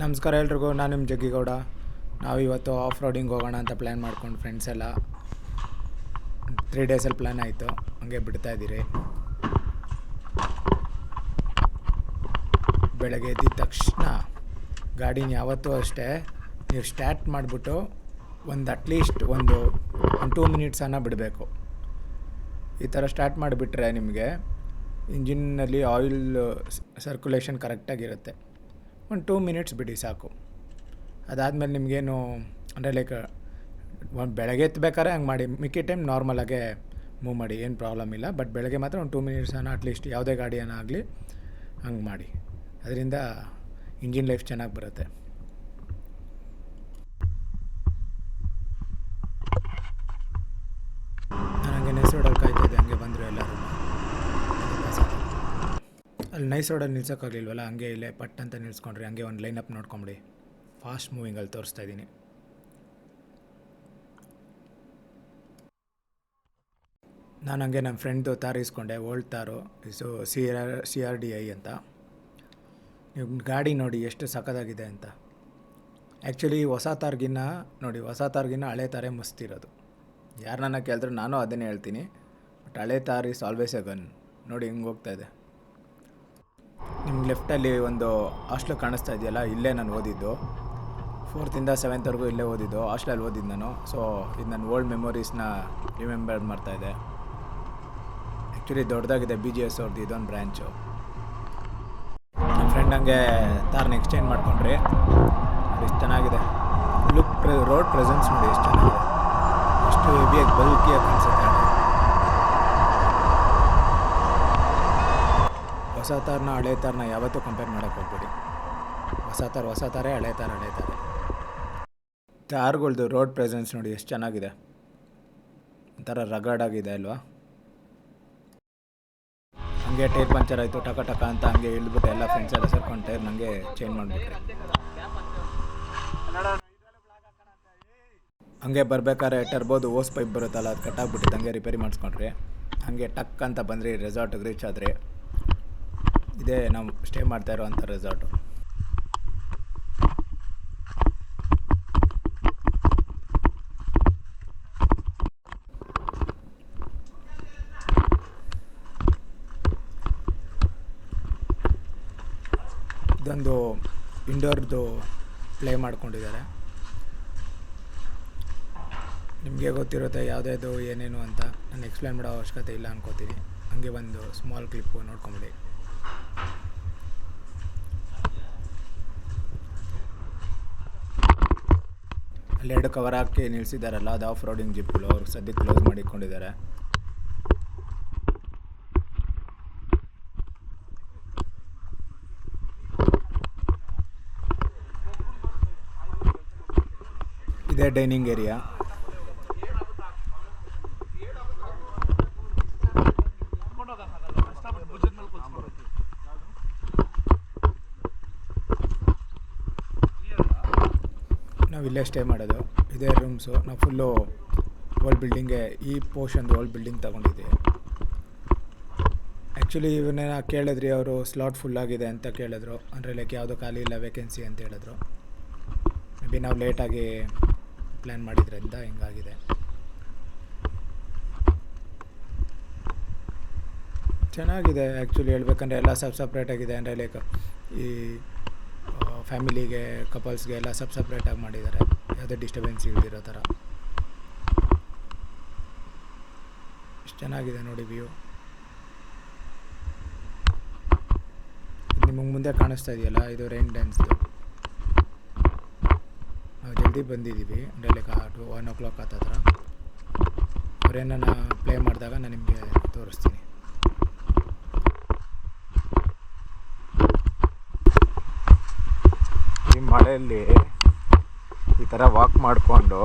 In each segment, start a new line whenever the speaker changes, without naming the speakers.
ನಮಸ್ಕಾರ ಎಲ್ರಿಗೂ, ನಾನು ನಿಮ್ಮ ಜಗ್ಗಿಗೌಡ. ನಾವಿವತ್ತು ಆಫ್ ರೋಡಿಂಗ್ ಹೋಗೋಣ ಅಂತ ಪ್ಲ್ಯಾನ್ ಮಾಡ್ಕೊಂಡು ಫ್ರೆಂಡ್ಸ್ ಎಲ್ಲ 3 ಡೇಸಲ್ಲಿ ಪ್ಲ್ಯಾನ್ ಆಯಿತು. ಹಂಗೆ ಬಿಡ್ತಾಯಿದ್ದೀರಿ. ಬೆಳಗ್ಗೆ ಎದ್ದಿದ ತಕ್ಷಣ ಗಾಡಿನ ಯಾವತ್ತೂ ಅಷ್ಟೇ ನೀವು ಸ್ಟಾರ್ಟ್ ಮಾಡಿಬಿಟ್ಟು ಅಟ್ಲೀಸ್ಟ್ ಒಂದು 2 ಮಿನಿಟ್ಸನ್ನು ಬಿಡಬೇಕು. ಈ ಥರ ಸ್ಟಾರ್ಟ್ ಮಾಡಿಬಿಟ್ರೆ ನಿಮಗೆ ಇಂಜಿನ್ನಲ್ಲಿ ಆಯಿಲ್ ಸರ್ಕ್ಯುಲೇಷನ್ ಕರೆಕ್ಟಾಗಿರುತ್ತೆ. ಒಂದು 2 ಮಿನಿಟ್ಸ್ ಬಿಡಿ ಸಾಕು. ಅದಾದಮೇಲೆ ನಿಮಗೇನು ಅಂದರೆ ಲೈಕ್ ಬೆಳಗ್ಗೆ ಎತ್ತಬೇಕಾದ್ರೆ ಹಂಗೆ ಮಾಡಿ, ಮಿಕ್ಕಿ ಟೈಮ್ ನಾರ್ಮಲಾಗೆ ಮೂವ್ ಮಾಡಿ, ಏನು ಪ್ರಾಬ್ಲಮ್ ಇಲ್ಲ. ಬಟ್ ಬೆಳಗ್ಗೆ ಮಾತ್ರ ಒಂದು 2 ಮಿನಿಟ್ಸನ್ನು ಅಟ್ಲೀಸ್ಟ್ ಯಾವುದೇ ಗಾಡಿಯನ್ನು ಆಗಲಿ ಹಂಗೆ ಮಾಡಿ. ಅದರಿಂದ ಇಂಜಿನ್ ಲೈಫ್ ಚೆನ್ನಾಗಿ ಬರುತ್ತೆ. ನಾನು ಹಂಗೆ ನೈಸ್ ರೋಡಲ್ಲಿ ಕಾಯ್ತಾಯಿದ್ದೆ, ಹಂಗೆ ಬಂದರು ಎಲ್ಲರೂ. ಅಲ್ಲಿ ನೈಸ್ ರೋಡಲ್ಲಿ ನಿಲ್ಸೋಕ್ಕಾಗಲಿಲ್ವಲ್ಲ, ಹಂಗೆ ಇಲ್ಲೇ ಪಟ್ ಅಂತ ನಿಲ್ಸ್ಕೊಂಡ್ರಿ. ಹಂಗೆ ಒಂದು ಲೈನಪ್ ನೋಡ್ಕೊಂಬಿಡಿ. ಫಾಸ್ಟ್ ಮೂವಿಂಗಲ್ಲಿ ತೋರಿಸ್ತಾ ಇದ್ದೀನಿ. ನಾನು ಹಂಗೆ ನಮ್ಮ ಫ್ರೆಂಡ್ದು ತಾರು ಇಸ್ಕೊಂಡೆ, ಓಲ್ಡ್ ತಾರು. ಇದು CRDI ಅಂತ. ನೀವು ಗಾಡಿ ನೋಡಿ ಎಷ್ಟು ಸಖತ್ತಾಗಿದೆ ಅಂತ. ಆ್ಯಕ್ಚುಲಿ ಹೊಸ ತಾರ್ಗಿನ್ನ ಹಳೆ ತಾರೇ ಮಸ್ತಿರೋದು. ಯಾರನ್ನ ಕೇಳಿದ್ರು ನಾನು ಅದನ್ನೇ ಹೇಳ್ತೀನಿ. ಬಟ್ ಹಳೆ ತಾರ್ ಇಸ್ ಆಲ್ವೇಸ್ ಎ ಗನ್. ನೋಡಿ ಹಿಂಗೆ ಹೋಗ್ತಾಯಿದೆ. ನಿಮ್ಗೆ ಲೆಫ್ಟಲ್ಲಿ ಒಂದು ಹಾಸ್ಟ್ಲು ಕಾಣಿಸ್ತಾ ಇದೆಯಲ್ಲ, ಇಲ್ಲೇ ನಾನು ಓದಿದ್ದು. 4th ಇಂದ 7th ಇಲ್ಲೇ ಓದಿದ್ದು, ಹಾಸ್ಟೆಲಲ್ಲಿ ಓದಿದ್ದು ನಾನು. ಸೊ ಇದು ನನ್ನ ಓಲ್ಡ್ ಮೆಮೊರೀಸ್ನ ರಿಮೆಂಬರ್ ಮಾಡ್ತಾಯಿದೆ. ಆ್ಯಕ್ಚುಲಿ ದೊಡ್ಡದಾಗಿದೆ BGS ಅವ್ರದ್ದು ಇದೊಂದು ಬ್ರ್ಯಾಂಚು. ನನ್ನ ಫ್ರೆಂಡ್ ಹಂಗೆ ತಾರನ್ನ ಎಕ್ಸ್ಚೇಂಜ್ ಮಾಡ್ಕೊಂಡ್ರಿ. ಎಷ್ಟು ಚೆನ್ನಾಗಿದೆ ರೋಡ್ ಪ್ರೆಸೆನ್ಸ್ ನೋಡಿ, ಎಷ್ಟು ಚೆನ್ನಾಗಿದೆ. ಎಷ್ಟು ಹೆವಿಯಾಗಿ ಬಲ್ಕಿಯಾಗಿ ಕಾಣಿಸುತ್ತೆ. ಹೊಸ ತಾರನ್ನ ಹಳೆ ತಾರನ್ನ ಯಾವತ್ತೂ ಕಂಪೇರ್ ಮಾಡೋಕ್ಕೆ ಹೋಗ್ಬೇಡಿ. ಹೊಸ ತಾರೇ, ಹಳೆ ತಾರೇ. ತಾರ್ಗಳ್ದು ರೋಡ್ ಪ್ರೆಸೆನ್ಸ್ ನೋಡಿ ಎಷ್ಟು ಚೆನ್ನಾಗಿದೆ. ಒಂಥರ ರಗಡಾಗಿದೆ ಅಲ್ವಾ. ಹಂಗೆ ಟೈರ್ ಪಂಚರ್ ಆಯಿತು, ಟಕ ಅಂತ ಹಂಗೆ ಇಳಿದ್ಬಿಟ್ಟು ಎಲ್ಲ ಫ್ರೆಂಡ್ಸ್ ಎಲ್ಲ ಸೇರ್ಕೊಂಡು ಟೈರ್ ನನಗೆ ಚೇಂಜ್ ಮಾಡಿಬಿಟ್ರೆ. ಹಂಗೆ ಬರಬೇಕಾದ್ರೆ ಟರ್ಬೋದು ಓಸ್ ಪೈಪ್ ಬರುತ್ತಲ್ಲ, ಅದು ಕಟ್ಟಾಗ್ಬಿಟ್ಟಿತ್ತು. ಹಂಗೆ ರಿಪೇರಿ ಮಾಡಿಸ್ಕೊಂಡ್ರಿ. ಹಂಗೆ ಟಕ್ ಅಂತ ಬಂದ್ರಿ, ರೆಸಾರ್ಟಿಗೆ ರೀಚ್ ಆದರೆ. ಇದೇ ನಾವು ಸ್ಟೇ ಮಾಡ್ತಾ ಇರೋವಂಥ ರೆಸಾರ್ಟು. ಇದೊಂದು ಇಂಡೋರ್ದು ಪ್ಲೇ ಮಾಡ್ಕೊಂಡಿದ್ದಾರೆ. ನಿಮಗೆ ಗೊತ್ತಿರುತ್ತೆ ಯಾವುದ್ಯಾವುದು ಏನೇನು ಅಂತ. ನಾನು ಎಕ್ಸ್ಪ್ಲೇನ್ ಮಾಡೋ ಅವಶ್ಯಕತೆ ಇಲ್ಲ ಅನ್ಕೋತೀನಿ. ಹಂಗೆ ಒಂದು ಸ್ಮಾಲ್ ಕ್ಲಿಪ್ಪು ನೋಡ್ಕೊಂಬಿಡಿ. ಅಲ್ಲಿ 2 ಕವರ್ ಹಾಕಿ ನಿಲ್ಲಿಸಿದ್ದಾರಲ್ಲ, ಅದು ಆಫ್ ರೋಡಿಂಗ್ ಜಿಪ್ಗಳು. ಅವ್ರಿಗೆ ಸದ್ಯಕ್ಕೆ ಕ್ಲೋಸ್ ಮಾಡಿಕೊಂಡಿದ್ದಾರೆ. ಇದೇ ಡೈನಿಂಗ್ ಏರಿಯಾ. ನಾವು ಇಲ್ಲೇ ಸ್ಟೇ ಮಾಡೋದು. ಇದೇ ರೂಮ್ಸು. ನಾವು ಫುಲ್ಲು ಓಲ್ಡ್ ಬಿಲ್ಡಿಂಗೆ, ಈ ಪೋರ್ಷನ್ದು ಓಲ್ಡ್ ಬಿಲ್ಡಿಂಗ್ ತೊಗೊಂಡಿದ್ದೀವಿ. ಆ್ಯಕ್ಚುಲಿ ಇವನ್ನ ಕೇಳಿದ್ರಿ, ಅವರು ಸ್ಲಾಟ್ ಫುಲ್ಲಾಗಿದೆ ಅಂತ ಕೇಳಿದ್ರು. ಅಂದರೆ ಲೈಕ್ ಯಾವುದೋ ಖಾಲಿ ಇಲ್ಲ, ವೇಕೆನ್ಸಿ ಅಂತ ಹೇಳಿದ್ರು. ಮೇ ಬಿ ನಾವು ಲೇಟಾಗಿ ಪ್ಲ್ಯಾನ್ ಮಾಡಿದ್ರಿಂದ ಹಿಂಗಾಗಿದೆ. ಚೆನ್ನಾಗಿದೆ ಆ್ಯಕ್ಚುಲಿ ಹೇಳ್ಬೇಕಂದ್ರೆ. ಎಲ್ಲ ಸಪ್ರೇಟಾಗಿದೆ. ಅಂದರೆ ಲೈಕ್ ಈ ಫ್ಯಾಮಿಲಿಗೆ, ಕಪಲ್ಸ್ಗೆ ಎಲ್ಲ ಸಪ್ರೇಟಾಗಿ ಮಾಡಿದ್ದಾರೆ, ಯಾವುದೇ ಡಿಸ್ಟರ್ಬೆನ್ಸ್ ಇಲ್ದಿರೋ ಥರ. ಎಷ್ಟು ಚೆನ್ನಾಗಿದೆ ನೋಡಿ ವ್ಯೂ. ನಿಮಗೆ ಮುಂದೆ ಕಾಣಿಸ್ತಾ ಇದೆಯಲ್ಲ, ಇದು ರೈನ್ ಡ್ಯಾನ್ಸ್ದು. ನಾವು ಜಲ್ದಿ ಬಂದಿದ್ದೀವಿ, ಅಂದರೆ ಲೈಕ್ 1 o'clock ಹತ್ರ. ಅವರೇನನ್ನ ಪ್ಲೇ ಮಾಡಿದಾಗ ನಾನು ನಿಮಗೆ ತೋರಿಸ್ತೀನಿ. ಈ ಮಳೆಯಲ್ಲಿ ಈ ಥರ ವಾಕ್ ಮಾಡಿಕೊಂಡು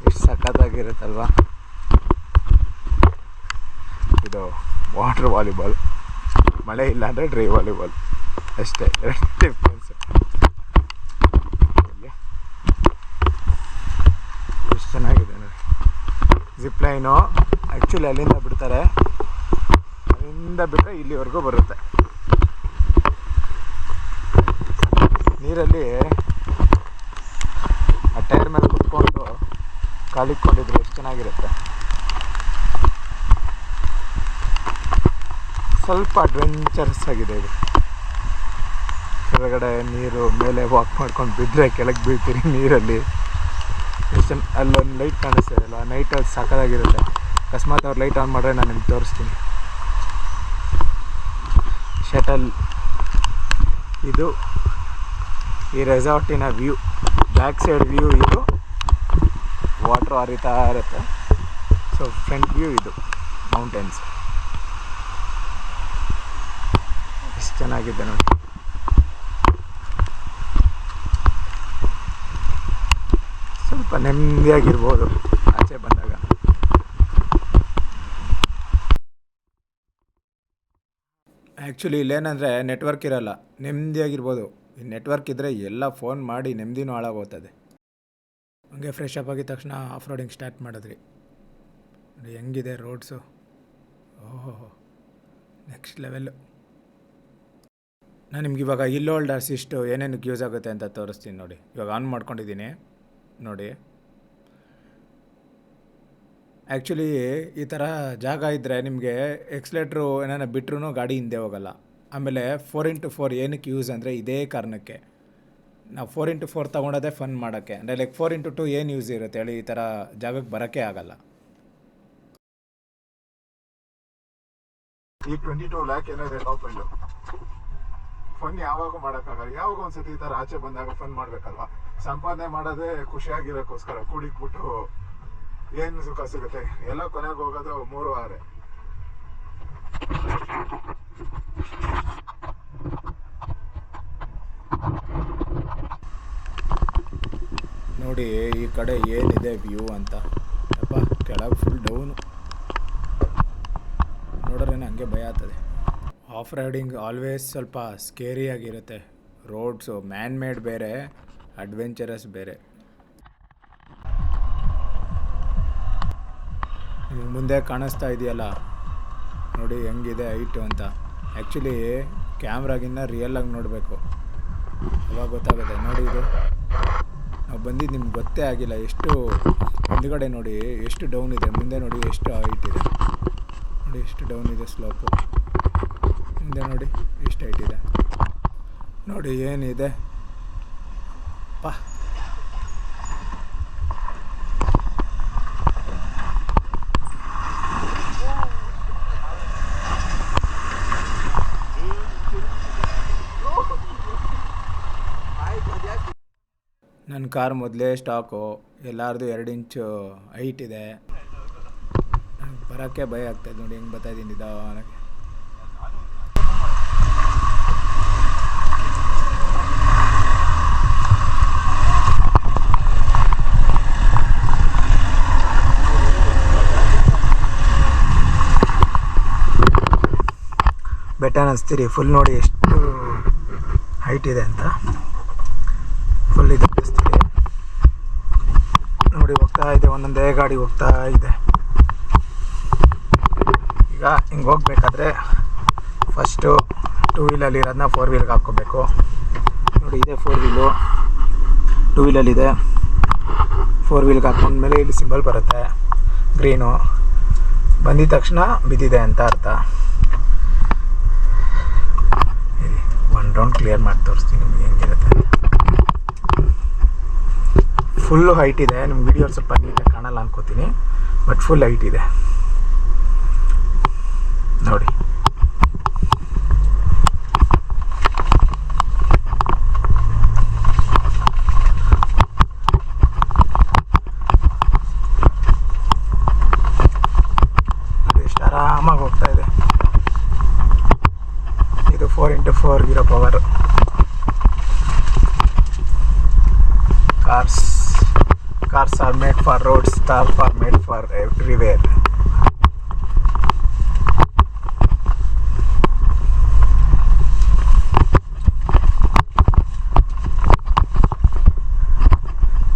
ಎಷ್ಟು ಸಖತ್ತಾಗಿರುತ್ತಲ್ವ. ಇದು ವಾಟರ್ ವಾಲಿಬಾಲ್. ಮಳೆ ಇಲ್ಲ ಅಂದರೆ ಡ್ರೈ ವಾಲಿಬಾಲ್ ಅಷ್ಟೇ, ಡಿಫ್ರೆನ್ಸ್. ಎಷ್ಟು ಚೆನ್ನಾಗಿದೆ ನೋಡಿ. ಜಿಪ್ಲೈನು ಆ್ಯಕ್ಚುಲಿ ಅಲ್ಲಿಂದ ಬಿಡ್ತಾರೆ, ಅಲ್ಲಿಂದ ಬಿಟ್ಟರೆ ಇಲ್ಲಿವರೆಗೂ ಬರುತ್ತೆ. ನೀರಲ್ಲಿ ಆ ಟೈರ್ ಮೇಲೆ ಕುತ್ಕೊಂಡು ಕಾಲಿಕ್ಕೊಂಡಿದ್ರೆ ಎಷ್ಟು ಚೆನ್ನಾಗಿರುತ್ತೆ. ಸ್ವಲ್ಪ ಅಡ್ವೆಂಚರಸ್ ಆಗಿದೆ ಇದು. ಕೆಳಗಡೆ ನೀರು, ಮೇಲೆ ವಾಕ್ ಮಾಡ್ಕೊಂಡು ಬಿದ್ದರೆ ಕೆಳಗೆ ಬೀಳ್ತೀರಿ ನೀರಲ್ಲಿ. ಎಷ್ಟು ಅಲ್ಲೊಂದು ಲೈಟ್ ಕಾಣಿಸ್ತಿದೆಯಲ್ಲ, ನೈಟ್ ಅದು ಸಾಕಾಗಿರುತ್ತೆ. ಅಕಸ್ಮಾತ್ ಅವ್ರು ಲೈಟ್ ಆನ್ ಮಾಡಿದ್ರೆ ನಾನು ನಿಮ್ಗೆ ತೋರಿಸ್ತೀನಿ. ಶಟಲ್ ಇದು ಈ ರೆಸಾರ್ಟಿನ ವ್ಯೂ. ಬ್ಯಾಕ್ ಸೈಡ್ ವ್ಯೂ ಇದು, ವಾಟ್ರ್ ಹರಿತಾ ಇರುತ್ತೆ. ಸೊ ಫ್ರಂಟ್ ವ್ಯೂ ಇದು ಮೌಂಟೇನ್ಸ್. ಎಷ್ಟು ಚೆನ್ನಾಗಿದೆ ನೋಡಿ. ಸ್ವಲ್ಪ ನೆಮ್ಮದಿಯಾಗಿರ್ಬೋದು ಆಚೆ ಬಂದಾಗ. ಆ್ಯಕ್ಚುಲಿ ಇಲ್ಲೇನಂದರೆ ನೆಟ್ವರ್ಕ್ ಇರೋಲ್ಲ, ನೆಮ್ಮದಿಯಾಗಿರ್ಬೋದು. ಈ ನೆಟ್ವರ್ಕ್ ಇದ್ದರೆ ಎಲ್ಲ ಫೋನ್ ಮಾಡಿ ನೆಮ್ಮದಿನೂ ಹಾಳಾಗೋಗ್ತದೆ. ಹಂಗೆ ಫ್ರೆಶ್ ಅಪ್ ಆಗಿದ ತಕ್ಷಣ ಆಫ್ ರೋಡಿಂಗ್ ಸ್ಟಾರ್ಟ್ ಮಾಡಿದ್ರಿ. ನೋಡಿ ಹೆಂಗಿದೆ ರೋಡ್ಸು. ಓಹೋ, ನೆಕ್ಸ್ಟ್ ಲೆವೆಲ್ಲು. ನಾನು ನಿಮ್ಗೆ ಇವಾಗ ಹಿಲ್ ಹೋಲ್ಡರ್ ಅಸಿಸ್ಟು ಏನೇನಕ್ಕೆ ಯೂಸ್ ಆಗುತ್ತೆ ಅಂತ ತೋರಿಸ್ತೀನಿ ನೋಡಿ. ಇವಾಗ ಆನ್ ಮಾಡ್ಕೊಂಡಿದ್ದೀನಿ ನೋಡಿ. ಆ್ಯಕ್ಚುಲಿ ಈ ಥರ ಜಾಗ ಇದ್ದರೆ ನಿಮಗೆ ಎಕ್ಸ್ಲೇಟ್ರು ಏನಾರ ಬಿಟ್ರೂ ಗಾಡಿ ಹಿಂದೆ ಹೋಗಲ್ಲ. ಆಮೇಲೆ 4x4 ಏನಕ್ಕೆ ಯೂಸ್ ಅಂದರೆ ಇದೇ ಕಾರಣಕ್ಕೆ. ನಾವು 4x4 ತೊಗೊಂಡೋದೇ ಫನ್ ಮಾಡೋಕ್ಕೆ. ಅಂದರೆ ಲೈಕ್ 4x2 ಏನು ಯೂಸ್ ಇರುತ್ತೆ ಹೇಳಿ, ಈ ಥರ ಜಾಗಕ್ಕೆ ಬರೋಕ್ಕೆ ಆಗಲ್ಲ. ಈ 22 ಲ್ಯಾಕ್ ಏನಿದೆ ಟಾಪ್ ಎಂಡು, ಫನ್ ಯಾವಾಗೂ ಮಾಡೋಕ್ಕಾಗಲ್ಲ. ಯಾವಾಗ ಒಂದ್ಸತಿ ಈ ಥರ ಆಚೆ ಬಂದಾಗ ಫನ್ ಮಾಡಬೇಕಲ್ವ. ಸಂಪಾದನೆ ಮಾಡೋದೇ ಖುಷಿಯಾಗಿರೋಕ್ಕೋಸ್ಕರ. ಕೂಡಿಕ್ಬಿಟ್ಟು ಏನು ಸುಖ ಸಿಗುತ್ತೆ, ಎಲ್ಲ ಕೊನೆಗೆ ಹೋಗೋದು 3-6. ನೋಡಿ ಈ ಕಡೆ ಏನಿದೆ ವ್ಯೂ ಅಂತ. ಅಪ್ಪ ಕೆಳಗೆ ಫುಲ್ ಡೌನು ನೋಡ್ರೆ ಹಂಗೆ ಭಯ ಆಗ್ತದೆ. ಆಫ್ ರೈಡಿಂಗ್ ಆಲ್ವೇಸ್ ಸ್ವಲ್ಪ ಸ್ಕೇರಿಯಾಗಿರುತ್ತೆ. ರೋಡ್ಸು ಮ್ಯಾನ್ ಮೇಡ್ ಬೇರೆ, ಅಡ್ವೆಂಚರಸ್ ಬೇರೆ. ನಿಮಗೆ ಮುಂದೆ ಕಾಣಿಸ್ತಾ ಇದೆಯಲ್ಲ ನೋಡಿ ಹೆಂಗಿದೆ ಹೈಟು ಅಂತ. ಆ್ಯಕ್ಚುಲಿ ಕ್ಯಾಮ್ರಾಗಿನ್ನ ರಿಯಲಾಗಿ ನೋಡಬೇಕು, ಅವಾಗ ಗೊತ್ತಾಗುತ್ತೆ. ನೋಡಿ ಇದು ನಾವು ಬಂದಿದ್ದು ನಿಮ್ಗೆ ಗೊತ್ತೇ ಆಗಿಲ್ಲ. ಎಷ್ಟು ಹಿಂದುಗಡೆ ನೋಡಿ ಎಷ್ಟು ಡೌನ್ ಇದೆ, ಮುಂದೆ ನೋಡಿ ಎಷ್ಟು ಹೈಟ್ ಇದೆ. ನೋಡಿ ಎಷ್ಟು ಡೌನ್ ಇದೆ ಸ್ಲೋಪು. ಮುಂದೆ ನೋಡಿ ಎಷ್ಟು ಹೈಟ್ ಇದೆ. ನೋಡಿ ಏನಿದೆ ಪಾ. ನನ್ನ ಕಾರ್ ಮೊದಲೇ ಸ್ಟಾಕು, ಎಲ್ಲರದು 2 ಇಂಚು ಹೈಟ್ ಇದೆ. ನನಗೆ ಬರೋಕ್ಕೆ ಭಯ ಆಗ್ತಾಯಿದೆ ನೋಡಿ ಹೆಂಗೆ ಬರ್ತಾಯಿದ್ದೀನಿ ನಿಧಾನಕ್ಕೆ. ಬೆಟ್ಟ ಅನ್ನಿಸ್ತೀರಿ ಫುಲ್. ನೋಡಿ ಎಷ್ಟು ಹೈಟ್ ಇದೆ ಅಂತ. ಫುಲ್ ಇದೆ ಅನ್ನಿಸ್ತೀರಿ ನೋಡಿ. ಹೋಗ್ತಾ ಇದೆ, ಒಂದೊಂದೇ ಗಾಡಿ ಹೋಗ್ತಾ ಇದೆ. ಈಗ ಹಿಂಗೆ ಹೋಗ್ಬೇಕಾದ್ರೆ ಫಸ್ಟು 2 ವೀಲಲ್ಲಿ ಇರೋದನ್ನ 4 ವೀಲ್ಗೆ ಹಾಕ್ಕೋಬೇಕು. ನೋಡಿ ಇದೆ 4 ವೀಲು, 2 ವೀಲಲ್ಲಿದೆ. 4 ವೀಲ್ಗೆ ಹಾಕ್ಕೊಂಡ್ಮೇಲೆ ಇಲ್ಲಿ ಸಿಂಬಲ್ ಬರುತ್ತೆ ಗ್ರೀನು. ಬಂದಿದ ತಕ್ಷಣ ಬಿದ್ದಿದೆ ಅಂತ ಅರ್ಥ. ಒಂದು ರೌಂಡ್ ಕ್ಲಿಯರ್ ಮಾಡಿ ತೋರಿಸ್ತೀನಿ ನಿಮಗೆ ಹೆಂಗಿರುತ್ತೆ. ಫುಲ್ಲು ಹೈಟ್ ಇದೆ. ನಿಮ್ಮ ವಿಡಿಯೋ ಸ್ವಲ್ಪ ನೀಟಾಗಿ ಕಾಣಲ್ಲ ಅನ್ಕೋತೀನಿ, ಬಟ್ ಫುಲ್ ಹೈಟ್ ಇದೆ ನೋಡಿ. ಎಷ್ಟು ಆರಾಮಾಗಿ ಹೋಗ್ತಾ ಇದೆ. ಇದು 4x4 ಇರೋ power. Cars are made for roads, cars are made for everywhere.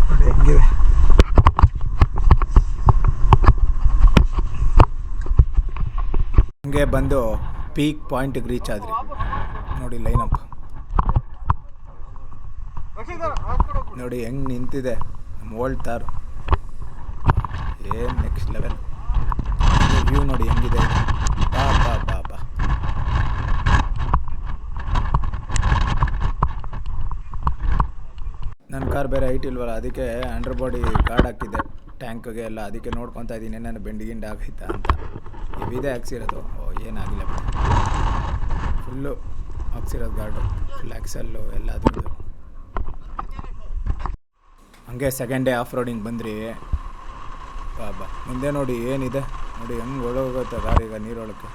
ನೋಡಿ ಹೆಂಗಿದೆ. ಹಂಗೆ ಬಂದು ಪೀಕ್ ಪಾಯಿಂಟಿಗೆ ರೀಚ್ ಆದ್ರಿ ನೋಡಿ. ಲೈನಪ್ ನೋಡಿ ಹೆಂಗೆ ನಿಂತಿದೆ ನಮ್ಮ ಓಲ್ಡ್ ತಾರು. ಏನು ನೆಕ್ಸ್ಟ್ ಲೆವೆಲ್ ವ್ಯೂ ನೋಡಿ ಹೆಂಗಿದೆ. ಬಾ ಬಾ ಬಾ ಬಾ. ನನ್ನ ಕಾರ್ ಬೇರೆ ಹೈಟ್ ಇಲ್ವಲ್ಲ, ಅದಕ್ಕೆ ಅಂಡರ್ ಬಾಡಿ ಗಾರ್ಡ್ ಹಾಕಿದ್ದೆ ಟ್ಯಾಂಕ್ಗೆ ಎಲ್ಲ. ಅದಕ್ಕೆ ನೋಡ್ಕೊತಾ ಇದ್ದೀನಿ ಏನಾರು ಬೆಂಡ್ ಗಿಂಡ್ ಆಗೈತಾ ಅಂತ. ಇವಿದೆ ಹಾಕ್ಸಿರೋದು. ಏನಾಗಿಲ್ಲ, ಫುಲ್ಲು ಹಾಕ್ಸಿರೋದು ಗಾರ್ಡು, ಫುಲ್ ಆಕ್ಸಲ್ಲು ಎಲ್ಲ ಅದ್ರದ್ದು. ಹಂಗೆ ಸೆಕೆಂಡ್ ಡೇ ಆಫ್ ರೋಡಿಂಗ್ ಬಂದ್ರಿ. ಬಾಬಾ ಮುಂದೆ ನೋಡಿ ಏನಿದೆ ನೋಡಿ, ಹೆಂಗೆ ಒಳಗೋಗುತ್ತೆ ಗಾರೀಗ ನೀರೊಳಕ್ಕೆ.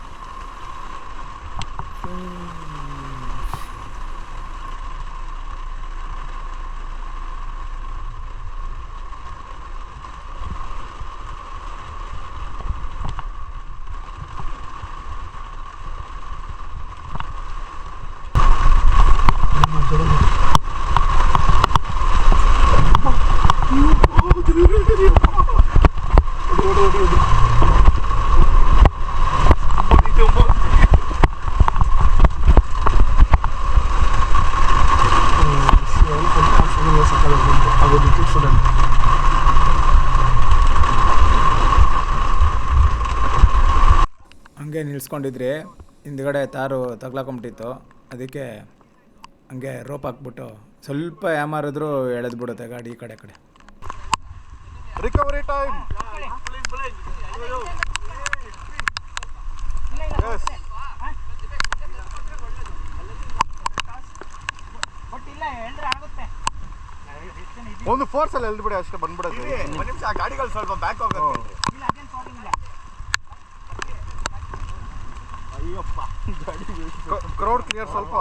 ಹಂಗೆ ನಿಲ್ಸ್ಕೊಂಡಿದ್ರಿ, ಹಿಂದ್ಗಡೆ ತಾರು ತಗ್ಲಾಕೊಂಬಿಟ್ಟಿತ್ತು. ಅದಕ್ಕೆ ಹಂಗೆ ರೋಪ್ ಹಾಕ್ಬಿಟ್ಟು ಸ್ವಲ್ಪ ಯಾಮಾರಿದ್ರು ಎಳೆದು ಬಿಡುತ್ತೆ ಗಾಡಿ ಈ ಕಡೆ ಕಡೆ.
Recovery time. ಒಂದು ಫೋರ್ಸ್ ಅಲ್ಲಿ ಎಳ್ದು ಬಿಡಿ ಅಷ್ಟೇ, ಬಂದ್ಬಿಡೋದು. ಒಂದು ನಿಮಿಷ ಗಾಡಿಗಳು ಸ್ವಲ್ಪ ಬ್ಯಾಕ್ ಹೋಗುತ್ತೆ. ಅಯ್ಯಪ್ಪ ಕ್ರೌಡ್ ಕ್ಲಿಯರ್ ಸ್ವಲ್ಪ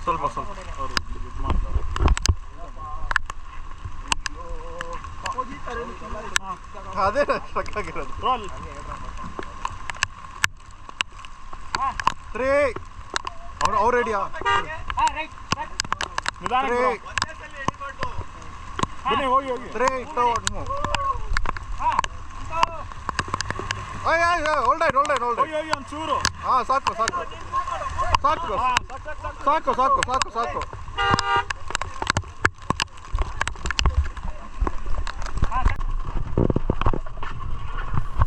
ಸ್ವಲ್ಪ ಸ್ವಲ್ಪ ಅದೇ ಸ್ಟ್ರಕ್ ಆಗಿರೋದು. ಅವ್ರು ರೆಡಿಯಾ? ಒಂಚೂರು. ಹಾಂ ಸಾಕು ಸಾಕು ಸಾಕು ಸಾಕು ಸಾಕು ಸಾಕು ಸಾಕು.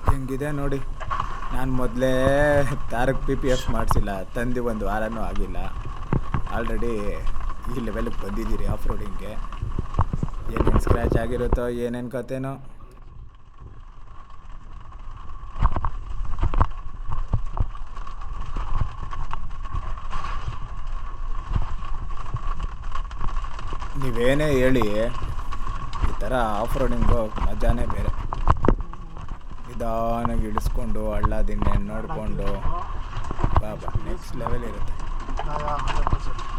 ಹೆಂಗಿದೆ ನೋಡಿ. ನಾನು ಮೊದಲೇ ತಾರಕ್ಕೆ PPF ಮಾಡಿಸಿಲ್ಲ, ತಂದು ಒಂದು ವಾರನೂ ಆಗಿಲ್ಲ. ಆಲ್ರೆಡಿ ಈ ಲೆವೆಲ್ಗೆ ಬಂದಿದ್ದೀರಿ ಆಫ್ ರೋಡಿಂಗ್ಗೆ. ಏನೇನು ಸ್ಕ್ರ್ಯಾಚ್ ಆಗಿರುತ್ತೋ ಏನೇನು ಕತೆನೋ. ನೀವೇನೇ ಹೇಳಿ, ಈ ಥರ ಆಫ್ ರೋಡಿಂಗು ಮಜಾನೇ ಬೇರೆ. ನಿಧಾನಾಗಿ ಇಳಿಸ್ಕೊಂಡು ಹಳ್ಳ ದಿಣ್ಣೆ ನೋಡಿಕೊಂಡು ಬಾಬಾ ನೆಕ್ಸ್ಟ್ ಲೆವೆಲ್ ಇರುತ್ತೆ.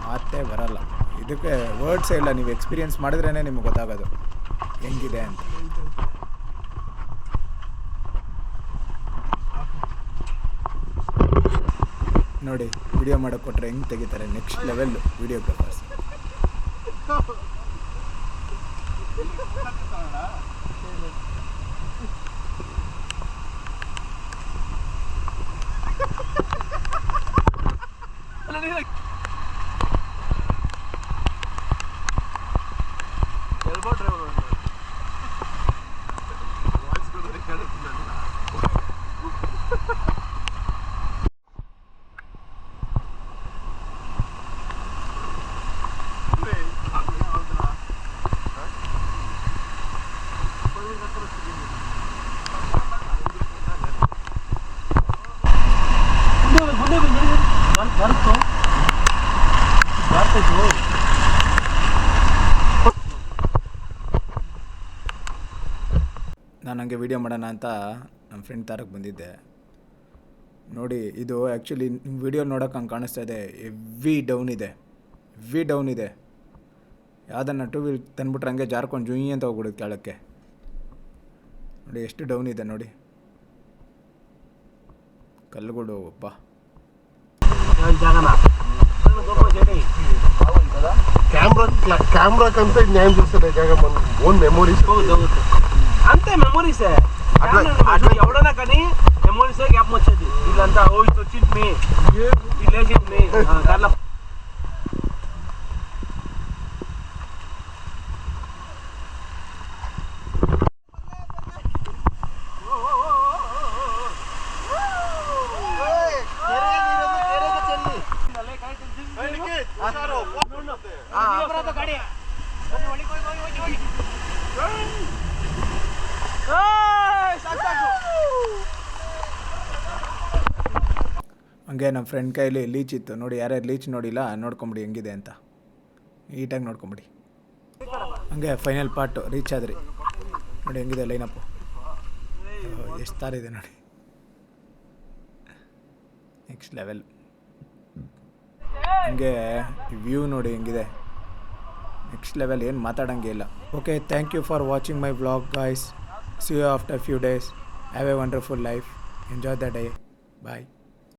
ಮಾತೇ ಬರಲ್ಲ ಇದಕ್ಕೆ, ವರ್ಡ್ಸೇ ಇಲ್ಲ. ನೀವು ಎಕ್ಸ್ಪೀರಿಯೆನ್ಸ್ ಮಾಡಿದ್ರೇ ನಿಮ್ಗೆ ಗೊತ್ತಾಗೋದು ಹೆಂಗಿದೆ ಅಂತ. ನೋಡಿ ವಿಡಿಯೋ ಮಾಡೋಕ್ಕೆ ಕೊಟ್ಟರೆ ಹೆಂಗೆ ತೆಗಿತಾರೆ ನೆಕ್ಸ್ಟ್ ಲೆವೆಲ್ ವಿಡಿಯೋಗ್ರಾಫರ್ಸ್. ನಾನು ಹಂಗೆ ವೀಡಿಯೋ ಮಾಡೋಣ ಅಂತ ನಮ್ಮ ಫ್ರೆಂಡ್ ತಾರಕ್ಕೆ ಬಂದಿದ್ದೆ. ನೋಡಿ ಇದು ಆ್ಯಕ್ಚುಲಿ ನಿಮ್ಮ ವೀಡಿಯೋ ನೋಡೋಕೆ ಹಂಗೆ ಕಾಣಿಸ್ತಾ ಇದೆ. ಹೆವಿ ಡೌನ್ ಇದೆ. ಯಾವುದನ್ನು ಟೂ ವೀಲ್ ತಂದ್ಬಿಟ್ರೆ ಹಂಗೆ ಜಾರ್ಕೊಂಡು ಜುಯಿ ಅಂತ ಹೋಗ್ಬಿಡುತ್ತೆ ಕೆಳಕ್ಕೆ. ನೋಡಿ ಎಷ್ಟು ಡೌನ್ ಇದೆ ನೋಡಿ ಕಲ್ಲುಗಳು. ಒಬ್ಬ
ಕ್ಯಾಮ್ರಾಕಂತ ನ್ಯಾಯ చూస్తుంది జాగా మన ఓన్ మెమరీస్
అంతే మెమరీస్ ఎవడన్నా కానీ మెమరీస్ గ్యాప్ వచ్చేది. వీళ్ళంతా ఓ ఇది వచ్చింది మీ లేచింది దాంట్లో
ಹಂಗೆ ನಮ್ಮ ಫ್ರೆಂಡ್ ಕೈಲಿ ಲೀಚ್ ಇತ್ತು ನೋಡಿ, ಯಾರ್ಯಾರು ಲೀಚ್ ನೋಡಿಲ್ಲ ನೋಡ್ಕೊಂಬಿಡಿ ಹೆಂಗಿದೆ ಅಂತ, ನೀಟಾಗಿ ನೋಡ್ಕೊಂಬಿಡಿ. ಹಂಗೆ ಫೈನಲ್ ಪಾರ್ಟು ರೀಚ್ ಆದ್ರಿ ನೋಡಿ, ಹೆಂಗಿದೆ ಲೈನಪ್ಪು, ಎಷ್ಟು ತಾರಿದೆ ನೋಡಿ, ನೆಕ್ಸ್ಟ್ ಲೆವೆಲ್. ಹಂಗೆ ವ್ಯೂ ನೋಡಿ ಹೆಂಗಿದೆ, ನೆಕ್ಸ್ಟ್ ಲೆವೆಲ್, ಏನು ಮಾತಾಡೋಂಗೆ ಇಲ್ಲ. Okay, thank you for watching my vlog guys. See you after few days. Have a wonderful life. Enjoy the day. Bye.